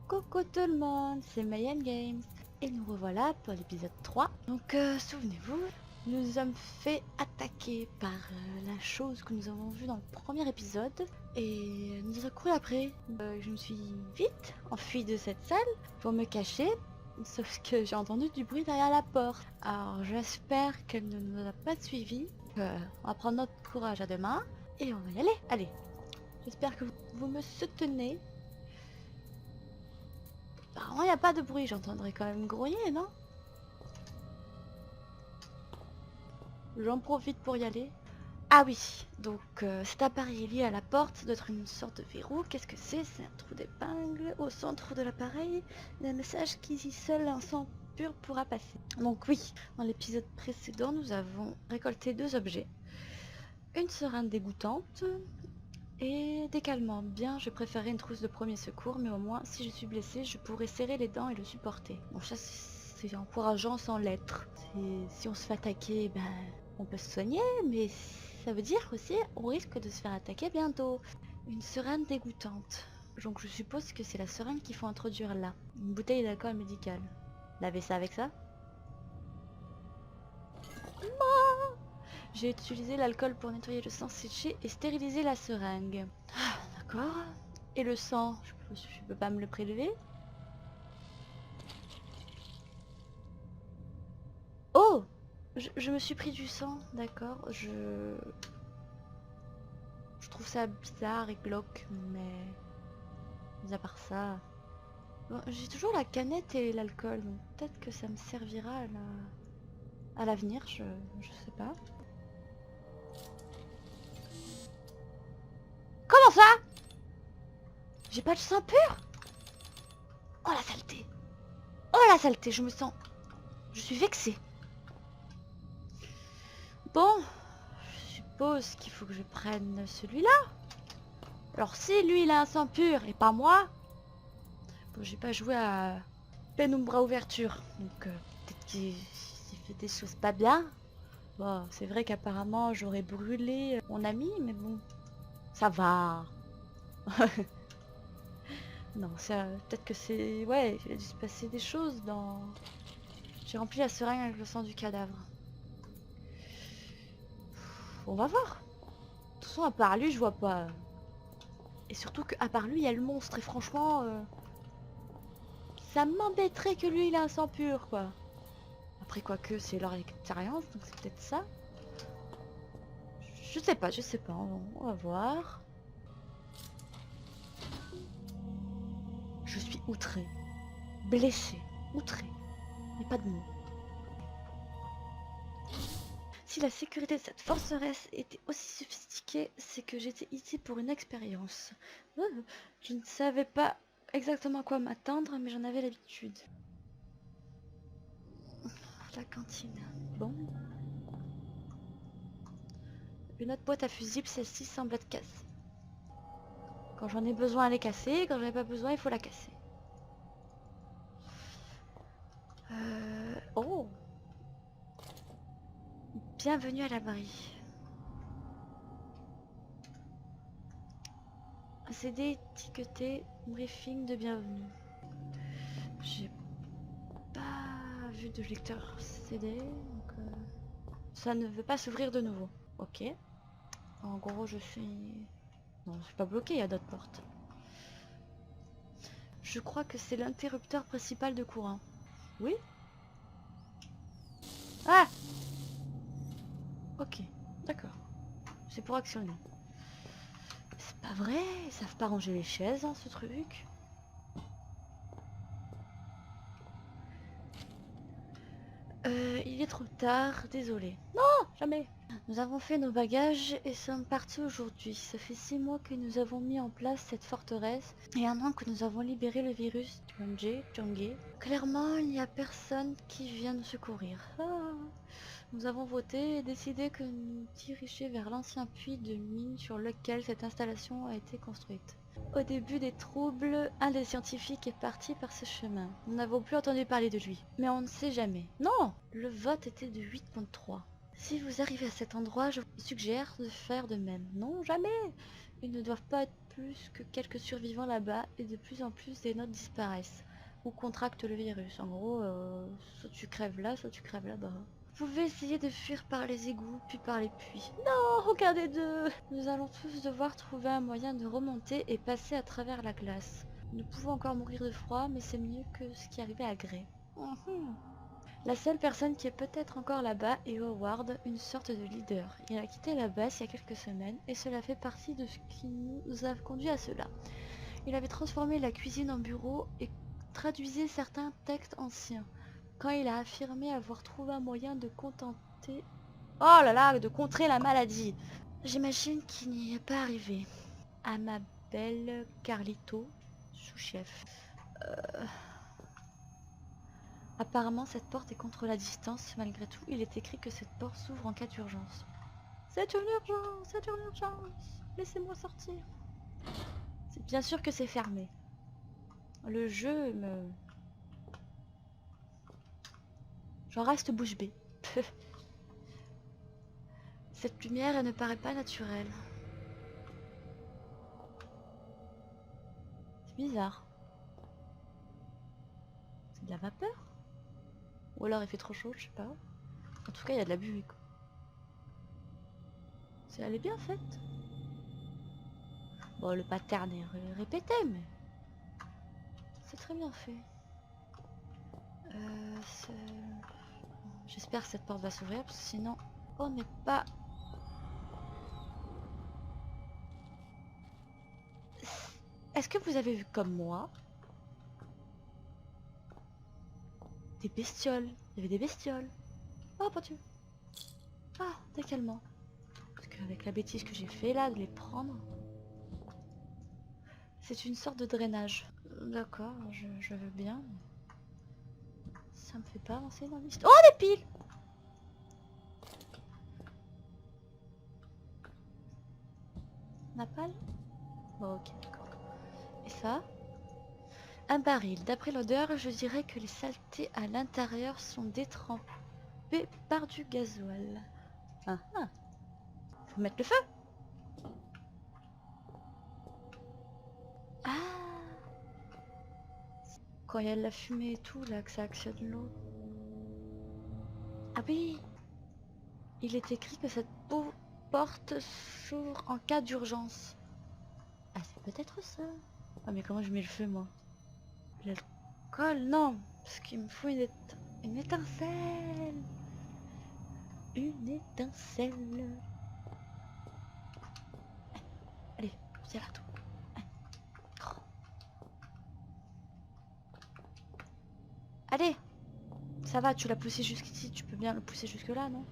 Coucou tout le monde, c'est Mayan Games et nous revoilà pour l'épisode 3. Donc souvenez-vous, nous nous sommes fait attaquer par la chose que nous avons vue dans le premier épisode et nous avons couru après. Je me suis vite enfuie de cette salle pour me cacher, sauf que j'ai entendu du bruit derrière la porte. Alors j'espère qu'elle ne nous a pas suivis. On va prendre notre courage à deux mains et on va y aller. Allez, j'espère que vous me soutenez. Apparemment, il n'y a pas de bruit, j'entendrais quand même grogner, non? J'en profite pour y aller. Ah oui, donc cet appareil est lié à la porte, ça doit être une sorte de verrou. Qu'est-ce que c'est? C'est un trou d'épingle. Au centre de l'appareil, il y a un message qui dit seul un sang pur pourra passer. Donc oui, dans l'épisode précédent, nous avons récolté deux objets. Une seringue dégoûtante et des calmants. Bien, je préférais une trousse de premier secours, mais au moins, si je suis blessée, je pourrais serrer les dents et le supporter. Bon, ça, c'est encourageant sans l'être. Si on se fait attaquer, ben, on peut se soigner, mais ça veut dire aussi, on risque de se faire attaquer bientôt. Une seringue dégoûtante. Donc, je suppose que c'est la seringue qu'il faut introduire là. Une bouteille d'alcool médical. Laver ça avec ça? J'ai utilisé l'alcool pour nettoyer le sang séché et stériliser la seringue. Ah, d'accord. Et le sang, je peux pas me le prélever? Oh! Je me suis pris du sang, d'accord. Je trouve ça bizarre et glauque, mais... mis à part ça... Bon, j'ai toujours la canette et l'alcool, donc peut-être que ça me servira à l'avenir, je sais pas. Comment ça? J'ai pas de sang pur? Oh la saleté! Oh la saleté, je me sens... Je suis vexée. Bon, je suppose qu'il faut que je prenne celui-là. Alors si lui il a un sang pur et pas moi, bon j'ai pas joué à Penumbra Ouverture, donc peut-être qu'il fait des choses pas bien. Bon, c'est vrai qu'apparemment j'aurais brûlé mon ami, mais bon, ça va. Non, ça, peut-être que c'est... Ouais, il a dû se passer des choses dans... J'ai rempli la seringue avec le sang du cadavre. On va voir. De toute façon, à part lui, je vois pas... Et surtout qu'à part lui, il y a le monstre. Et franchement, ça m'embêterait que lui, il a un sang pur, quoi. Après, quoique, c'est leur expérience, donc c'est peut-être ça. Je sais pas. On va voir. Je suis outrée. Blessée. Outrée. Mais pas de mots. Si la sécurité de cette forteresse était aussi sophistiquée, c'est que j'étais ici pour une expérience. Je ne savais pas exactement à quoi m'attendre, mais j'en avais l'habitude. La cantine. Bon. Une autre boîte à fusibles, celle-ci semble être cassée. Quand j'en ai besoin, elle est cassée. Quand j'en ai pas besoin, il faut la casser. Oh! Bienvenue à l'abri. Un CD étiqueté briefing de bienvenue. J'ai pas vu de lecteur CD, donc ça ne veut pas s'ouvrir de nouveau. Ok. En gros, je suis... Non, je suis pas bloqué, il y a d'autres portes. Je crois que c'est l'interrupteur principal de courant. Oui? Ah! Ok, d'accord. C'est pour actionner. C'est pas vrai, ils savent pas ranger les chaises, hein, ce truc. Il est trop tard, désolé. Non, jamais. Nous avons fait nos bagages et sommes partis aujourd'hui. Ça fait 6 mois que nous avons mis en place cette forteresse et 1 an que nous avons libéré le virus Tiange. Clairement, il n'y a personne qui vient nous secourir. Ah. Nous avons voté et décidé que nous diriger vers l'ancien puits de mine sur lequel cette installation a été construite. Au début des troubles, un des scientifiques est parti par ce chemin. Nous n'avons plus entendu parler de lui. Mais on ne sait jamais. Non! Le vote était de 8 contre 3. Si vous arrivez à cet endroit, je vous suggère de faire de même. Non, jamais! Ils ne doivent pas être plus que quelques survivants là-bas et de plus en plus des nôtres disparaissent ou contractent le virus. En gros, soit tu crèves là, soit tu crèves là-bas. Vous pouvez essayer de fuir par les égouts, puis par les puits. Non, aucun des deux. Nous allons tous devoir trouver un moyen de remonter et passer à travers la glace. Nous pouvons encore mourir de froid, mais c'est mieux que ce qui arrivait à Grey. La seule personne qui est peut-être encore là-bas est Howard, une sorte de leader. Il a quitté la base il y a quelques semaines et cela fait partie de ce qui nous a conduit à cela. Il avait transformé la cuisine en bureau et traduisait certains textes anciens. Quand il a affirmé avoir trouvé un moyen de contenter... Oh là là, de contrer la maladie. J'imagine qu'il n'y est pas arrivé. À ma belle Carlito, sous-chef. Apparemment, cette porte est contre la distance. Malgré tout, il est écrit que cette porte s'ouvre en cas d'urgence. C'est une urgence, c'est une urgence. Laissez-moi sortir. C'est bien sûr que c'est fermé. Le jeu me... J'en reste bouche bée. Cette lumière, elle ne paraît pas naturelle. C'est bizarre. C'est de la vapeur? Ou alors il fait trop chaud, je sais pas. En tout cas, il y a de la buée, quoi. Elle est bien faite. Bon, le pattern est répété, mais... c'est très bien fait. J'espère que cette porte va s'ouvrir, parce que sinon, on n'est pas... Est-ce que vous avez vu comme moi des bestioles? Il y avait des bestioles. Oh, pas Dieu. Ah, décalement. Parce qu'avec la bêtise que j'ai fait là, de les prendre... C'est une sorte de drainage. D'accord, je veux bien. Ça me fait pas avancer dans l'histoire. Oh, des piles! Napal? Oh, ok, d'accord. Et ça? Un baril. D'après l'odeur, je dirais que les saletés à l'intérieur sont détrempées par du gasoil. Ah ah. Faut mettre le feu. Ah. Quand il y a de la fumée et tout, là, que ça actionne l'eau. Ah oui. Il est écrit que cette porte s'ouvre en cas d'urgence. Ah, c'est peut-être ça. Ah, mais comment je mets le feu, moi? L'alcool, non. Parce qu'il me faut une étincelle. Une étincelle. Allez, viens là, tout. Oh. Allez. Ça va, tu l'as poussé jusqu'ici. Tu peux bien le pousser jusque là, non?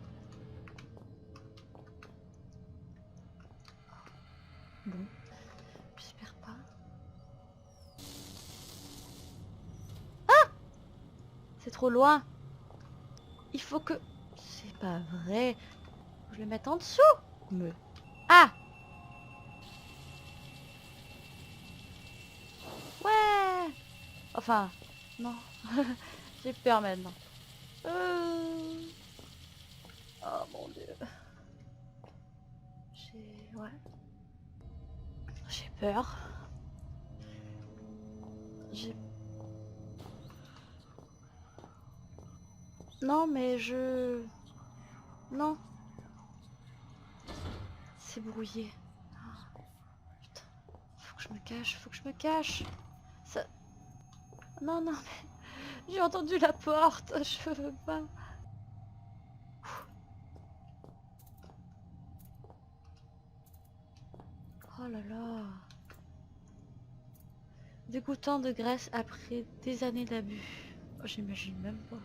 Bon. J'espère pas. Ah! C'est trop loin. Il faut que... C'est pas vrai. Faut que je le mette en dessous. Ah! Ouais! Enfin, non. J'ai peur maintenant. Oh mon dieu. Ouais. J'ai peur. J'ai... Non mais je... Non. C'est brouillé. Ah, putain. Faut que je me cache, faut que je me cache. Ça... Non, non, mais... J'ai entendu la porte. Je veux pas. Oh là là. Dégoûtant de graisse après des années d'abus. Oh, j'imagine même pas.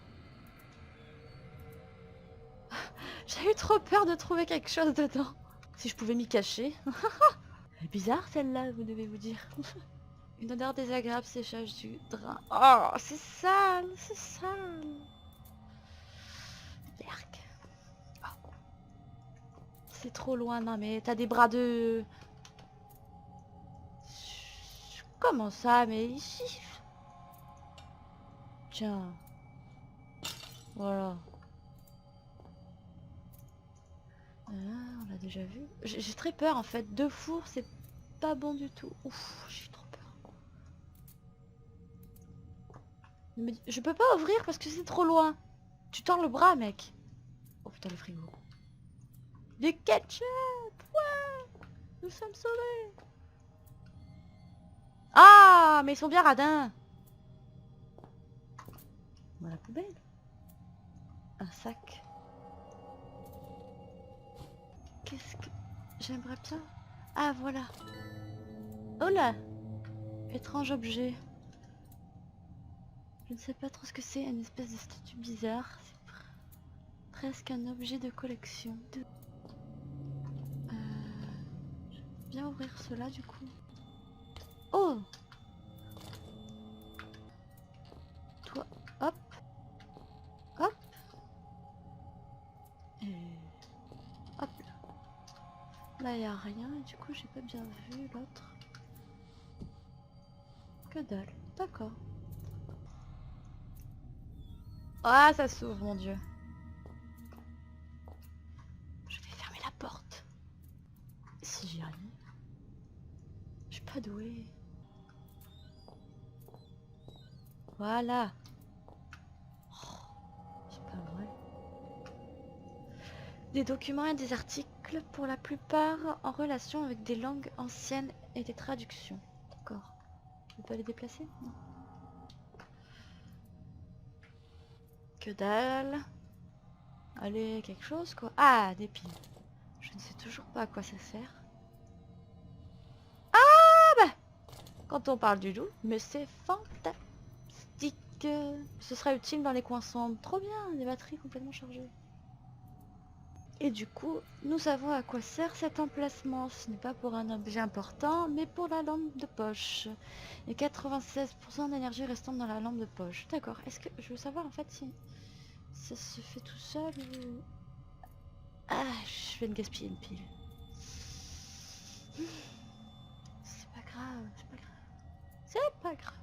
J'ai eu trop peur de trouver quelque chose dedans. Si je pouvais m'y cacher. Elle est bizarre celle-là, vous devez vous dire. Une odeur désagréable, séchage du drap. Oh, c'est sale, c'est sale. Berk. Oh. C'est trop loin, non mais t'as des bras de... Comment ça, mais ici? Tiens. Voilà. Ah, on l'a déjà vu. J'ai très peur en fait. Deux fours, c'est pas bon du tout. Ouf, j'ai trop peur. Je peux pas ouvrir parce que c'est trop loin. Tu tords le bras, mec. Oh putain, le frigo. Du ketchup. Ouais, nous sommes sauvés. Ah, mais ils sont bien radins. Dans la poubelle. Un sac. Qu'est-ce que... J'aimerais bien... Ah, voilà. Oh là. Étrange objet. Je ne sais pas trop ce que c'est, une espèce de statue bizarre. C'est presque un objet de collection. Je vais bien ouvrir cela du coup. Oh! Toi, hop. Hop. Et... hop là. Là, il n'y a rien et du coup, j'ai pas bien vu l'autre. Que dalle. D'accord. Ah, ça s'ouvre, mon Dieu. Je vais fermer la porte. Si j'y arrive. Je suis pas douée. Voilà. Oh, c'est pas vrai. Des documents et des articles, pour la plupart en relation avec des langues anciennes et des traductions. D'accord. Je peux pas les déplacer? Non. Que dalle. Allez, quelque chose quoi. Ah, des piles. Je ne sais toujours pas à quoi ça sert. Ah bah, quand on parle du loup, mais c'est fantastique. Ce sera utile dans les coins sombres. Trop bien, des batteries complètement chargées. Et du coup, nous savons à quoi sert cet emplacement. Ce n'est pas pour un objet important, mais pour la lampe de poche. Et 96% d'énergie restante dans la lampe de poche. D'accord. Est-ce que je veux savoir en fait si ça se fait tout seul ou... Ah, je viens de gaspiller une pile. C'est pas grave, c'est pas grave. C'est pas grave.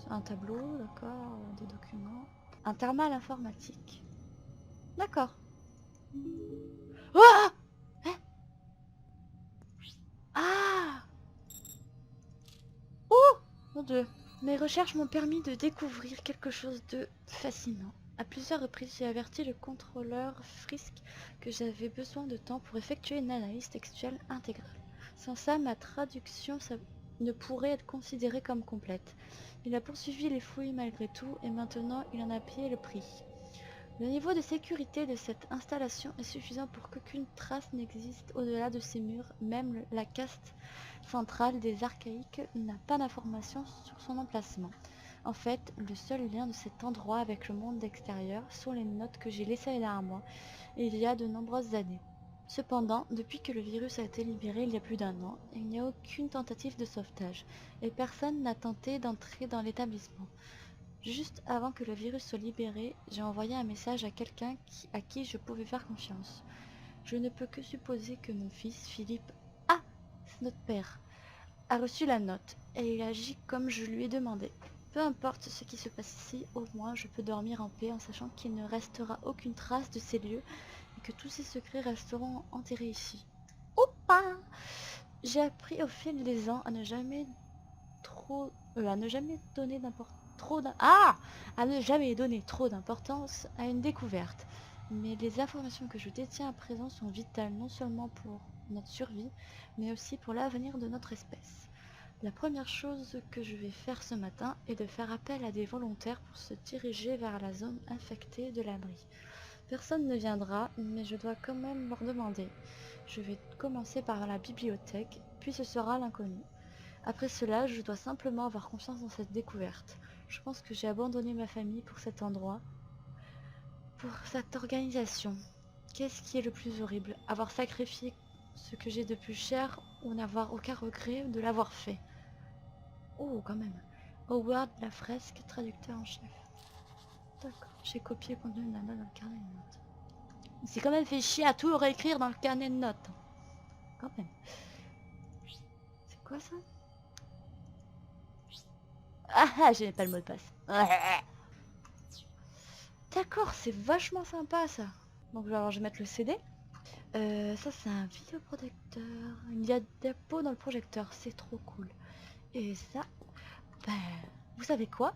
Un tableau, d'accord, des documents. Un thermal informatique. D'accord. Oh! Hein? Ah! Oh! Mon Dieu. Mes recherches m'ont permis de découvrir quelque chose de fascinant. À plusieurs reprises, j'ai averti le contrôleur Frisk que j'avais besoin de temps pour effectuer une analyse textuelle intégrale. Sans ça, ma traduction ne pourrait être considérée comme complète. Il a poursuivi les fouilles malgré tout et maintenant il en a payé le prix. Le niveau de sécurité de cette installation est suffisant pour qu'aucune trace n'existe au-delà de ces murs. Même la caste centrale des archaïques n'a pas d'informations sur son emplacement. En fait, le seul lien de cet endroit avec le monde extérieur sont les notes que j'ai laissées derrière moi il y a de nombreuses années. Cependant, depuis que le virus a été libéré il y a plus d'1 an, il n'y a aucune tentative de sauvetage et personne n'a tenté d'entrer dans l'établissement. Juste avant que le virus soit libéré, j'ai envoyé un message à quelqu'un à qui je pouvais faire confiance. Je ne peux que supposer que mon fils, Philippe, ah, c'est notre père, a reçu la note et il agit comme je lui ai demandé. Peu importe ce qui se passe ici, au moins je peux dormir en paix en sachant qu'il ne restera aucune trace de ces lieux et que tous ces secrets resteront enterrés ici. Oupa! J'ai appris au fil des ans à ne jamais donner à ne jamais donner trop d'importance à une découverte. Mais les informations que je détiens à présent sont vitales non seulement pour notre survie, mais aussi pour l'avenir de notre espèce. La première chose que je vais faire ce matin est de faire appel à des volontaires pour se diriger vers la zone infectée de l'abri. Personne ne viendra, mais je dois quand même leur demander. Je vais commencer par la bibliothèque, puis ce sera l'inconnu. Après cela, je dois simplement avoir confiance dans cette découverte. Je pense que j'ai abandonné ma famille pour cet endroit, pour cette organisation. Qu'est-ce qui est le plus horrible? Avoir sacrifié ce que j'ai de plus cher ou n'avoir aucun regret de l'avoir fait? Oh, quand même. Howard Lafresque, traducteur en chef. D'accord. J'ai copié le contenu de la note dans le carnet de notes. Il s'est quand même fait chier à tout réécrire dans le carnet de notes. Quand même. C'est quoi ça? Ah, j'ai pas le mot de passe. D'accord, c'est vachement sympa ça. Donc alors je vais mettre le CD. Ça c'est un vidéoprojecteur. Il y a des pots dans le projecteur, c'est trop cool. Et ça, ben, vous savez quoi?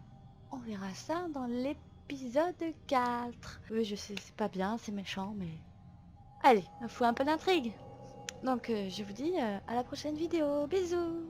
On verra ça dans l'épisode 4. Oui, je sais, c'est pas bien, c'est méchant, mais... Allez, il faut un peu d'intrigue. Donc je vous dis à la prochaine vidéo. Bisous!